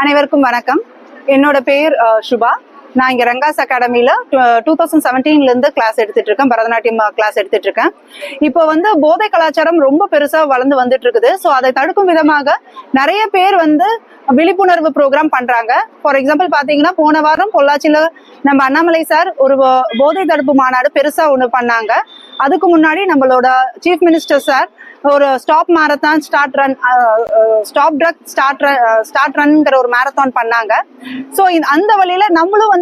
அனைவருக்கும் வணக்கம். என்னோட பேர் சுபா. நான் இங்க ரங்காஸ் அகாடமில 2017 இருந்து கிளாஸ் எடுத்துட்டு இருக்கேன். பரதநாட்டியம் கிளாஸ் எடுத்துட்டு இருக்கேன். இப்போ போதை கலாச்சாரம் ரொம்ப பெருசா வளர்ந்து வந்துட்டு இருக்குது. ஸோ அதை தடுக்கும் விதமாக நிறைய பேர் விழிப்புணர்வு ப்ரோக்ராம் பண்றாங்க. ஃபார் எக்ஸாம்பிள் பாத்தீங்கன்னா, போன வாரம் பொள்ளாச்சியில நம்ம அண்ணாமலை சார் ஒரு போதை தடுப்பு மாநாடு பெருசா ஒண்ணு பண்ணாங்க. அதுக்கு முன்னாடி நம்மளோட சீஃப் மினிஸ்டர் சார் ஒரு stop marathon stop drug start ரன்ங்கிற ஒரு மாரத்தான் பண்ணாங்க. ஸோ அந்த வழியில நம்மளும்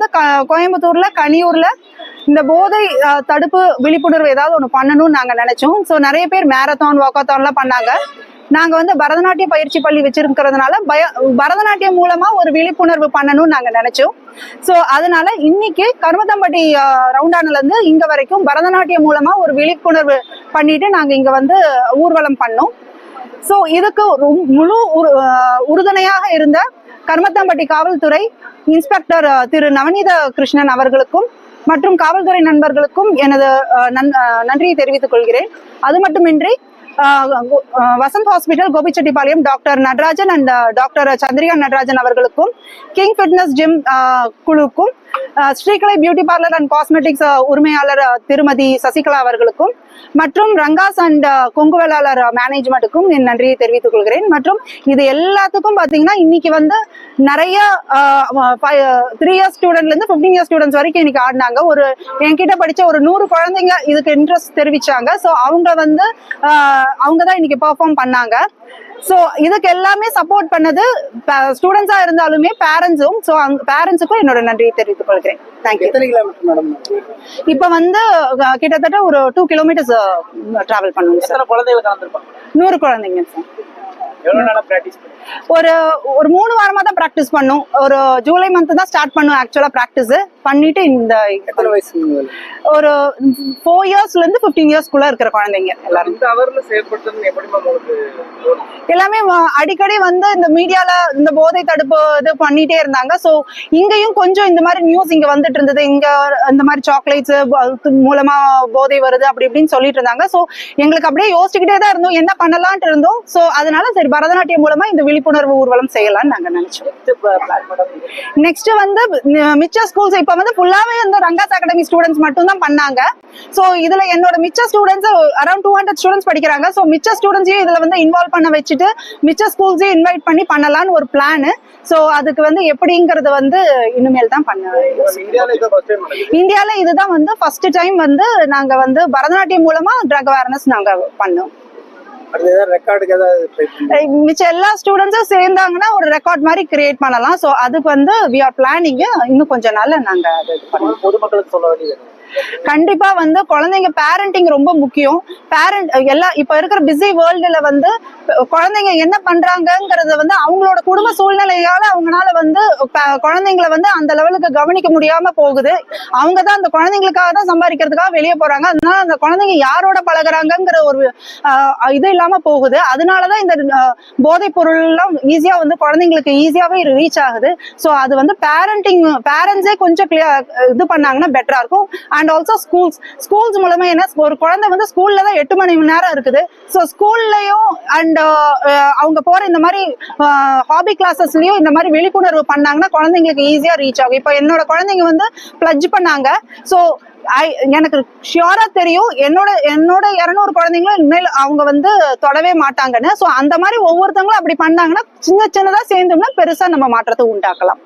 கோயம்புத்தூர்ல கனியூர்ல இந்த போதை தடுப்பு விழிப்புணர்வு ஏதாவது ஒண்ணு பண்ணணும்னு நாங்க நினைச்சோம். ஸோ நிறைய பேர் மேரத்தான் வாக்காத்தான்லாம் பண்ணாங்க. நாங்க பரதநாட்டிய பயிற்சி பள்ளி வச்சிருக்கிறதுனால பரதநாட்டியம் மூலமா ஒரு விழிப்புணர்வு பண்ணணும்னு நாங்க நினைச்சோம். சோ அதனால இன்னைக்கு கருமத்தம்பட்டி ரவுண்டானில இருந்து இங்க வரைக்கும் பரதநாட்டியம் மூலமா ஒரு விழிப்புணர்வு பண்ணிட்டு நாங்க இங்க ஊர்வலம் பண்ணோம். சோ இதுக்கு முழு உறுதுணையாக இருந்த கருமத்தம்பட்டி காவல்துறை இன்ஸ்பெக்டர் திரு நவநீத கிருஷ்ணன் அவர்களுக்கும் மற்றும் காவல்துறை நண்பர்களுக்கும் எனது நன்றியை தெரிவித்துக் கொள்கிறேன். அது மட்டுமின்றி Vasanth hospital Gobichettipalayam doctor Natarajan and doctor Chandrika Natarajan அவர்களுக்கும், கிங் ஃபிட்னஸ் ஜிம் குழுக்கும், Srikalai beauty parlour and cosmetics உரிமையாளர் திருமதி சசிகலா அவர்களுக்கும் மற்றும் ரங்காஸ் அண்ட் கொங்கு வேளாளர் மேனேஜ்மெண்ட்டுக்கும் என் நன்றியை தெரிவித்துக் கொள்கிறேன். மற்றும் இது எல்லாத்துக்கும் பாத்தீங்கன்னா இன்னைக்கு நிறைய 3 இயர்ஸ் ஸ்டூடெண்ட்ல இருந்து 15 இயர்ஸ் ஸ்டூடெண்ட்ஸ் வரைக்கும் இன்னைக்கு ஆடினாங்க. ஒரு என்கிட்ட படிச்ச ஒரு 100 குழந்தைங்க இதுக்கு இன்ட்ரெஸ்ட் தெரிவிச்சாங்க. ஸோ அவங்க தான் இன்னைக்கு பெர்ஃபார்ம் பண்ணாங்க. சோ இதுக்கு எல்லாமே சப்போர்ட் பண்ணது ஸ்டூடெண்ட்ஸா இருந்தாலுமே பேரண்ட்ஸும். சோ பேரண்ட்ஸுக்கும் என்னோட நன்றியை தெரிவித்துக் கொள்கிறேன். தேங்க்யூ. இப்ப கிட்டத்தட்ட ஒரு 2 கிலோமீட்டர்ஸ் டிராவல் பண்ணுவோம் சார். 100 குழந்தைங்க சார். ஒரு 3 வாரமா தான் பிராக்டிஸ் பண்ணோம். ஒரு ஜூலை மந்த் தான் ஸ்டார்ட் பண்ணோம் ஆக்சுவலா பிராக்டிஸ் பண்ணிட்டு. இந்த ஒரு 4 இயர்ஸ்ல இருந்து 15 இயர்ஸ்க்குள்ள இருக்கிற குழந்தைங்க எல்லாரும் எல்லாமே அடிக்கடி இந்த மீடியால இந்த போதை தடுப்பு இது பண்ணிட்டே இருந்தாங்க. சோ இங்கேயும் கொஞ்சம் இந்த மாதிரி நியூஸ் இங்க வந்துட்டு இருந்தது. இங்க இந்த மாதிரி சாக்லேட்ஸ் மூலமா போதை வருது அப்படி இப்படின்னு சொல்லிட்டு இருந்தாங்க. சோ எங்களுக்கு அப்படியே யோசிச்சுக்கிட்டே தான் இருந்தோம் என்ன பண்ணலாம்னு இருந்தோம். சோ அதனால சரி பரதநாட்டியம் மூலமா இந்த விழிப்புணர்வு ஊர்வலம் செய்யலாம்னு நாங்க நினைச்சோம். நெக்ஸ்ட் மிச்ச ஸ்கூல்ஸ் இப்ப ஃபுல்லாவே ரங்காஸ் அகாடமி ஸ்டூடெண்ட்ஸ் மட்டும் தான் பண்ணாங்க. சோ இதுல என்னோட மிச்ச ஸ்டூடெண்ட்ஸ் அரௌண்ட் 200 ஸ்டூடெண்ட்ஸ் படிக்கிறாங்க. சோ மிச்ச ஸ்டூடெண்ட்ஸையும் இதுல இன்வால்வ் பண்ண வச்சுட்டு மிச்ச ஸ்கூல்ஸையும் இன்வைட் பண்ணி பண்ணலாம்னு ஒரு பிளான். சோ அதுக்கு எப்படிங்கறது இனிமேல் தான் பண்ண. இந்தியால இதுதான் ஃபர்ஸ்ட் டைம் நாங்க பரதநாட்டியம் மூலமா ட்ரக் அவேர்னஸ் நாங்க பண்ணோம். மிச்ச எல்லா ஸ்டூடெண்ட்ஸும் சேர்ந்தாங்கன்னா ஒரு ரெக்கார்ட் மாதிரி கிரியேட் பண்ணலாம். சோ அதுக்கு we are planning இன்னும் கொஞ்ச நாள்ல நாங்க பொதுமக்களுக்கு சொல்ல வேண்டியது கண்டிப்பா குழந்தைங்க பேரண்டிங் ரொம்ப முக்கியம். இப்ப இருக்கிற பிஸி வேர்ல்டுல குழந்தைங்க என்ன பண்றாங்கிறத அவங்களோட குடும்ப சூழ்நிலையால அவங்களால குழந்தைங்களை அந்த லெவலுக்கு கவனிக்க முடியாம போகுது. அவங்கதான் அந்த குழந்தைங்களுக்காக தான் சம்பாதிக்கிறதுக்காக வெளியே போறாங்க. அதனால அந்த குழந்தைங்க யாரோட பழகுறாங்கிற ஒரு இது இல்லாம போகுது. அதனாலதான் இந்த போதைப் பொருள் எல்லாம் ஈஸியா குழந்தைங்களுக்கு ஈஸியாவே ரீச் ஆகுது. சோ அது பேரண்ட்ஸே கொஞ்சம் இது பண்ணாங்கன்னா பெட்டரா இருக்கும். அண்ட் ஆல்சோ ஸ்கூல்ஸ் மூலமா என்ன ஒரு குழந்தை ஸ்கூல்ல தான் 8 மணி நேரம் இருக்குது. ஸோ ஸ்கூல்லயும் அண்ட் அவங்க போற இந்த மாதிரி ஹாபி கிளாஸஸ்லயும் இந்த மாதிரி விழிப்புணர்வு பண்ணாங்கன்னா குழந்தைங்களுக்கு ஈஸியா ரீச் ஆகும். இப்ப என்னோட குழந்தைங்க பிளட்ஜ் பண்ணாங்க. ஸோ எனக்கு ஷியோரா தெரியும் என்னோட 200 குழந்தைங்களும் இனிமேல் அவங்க தொடவே மாட்டாங்கன்னு. ஸோ அந்த மாதிரி ஒவ்வொருத்தவங்களும் அப்படி பண்ணாங்கன்னா சின்னதா சேர்ந்தோம்னா பெருசா நம்ம மாற்றத்தை உண்டாக்கலாம்.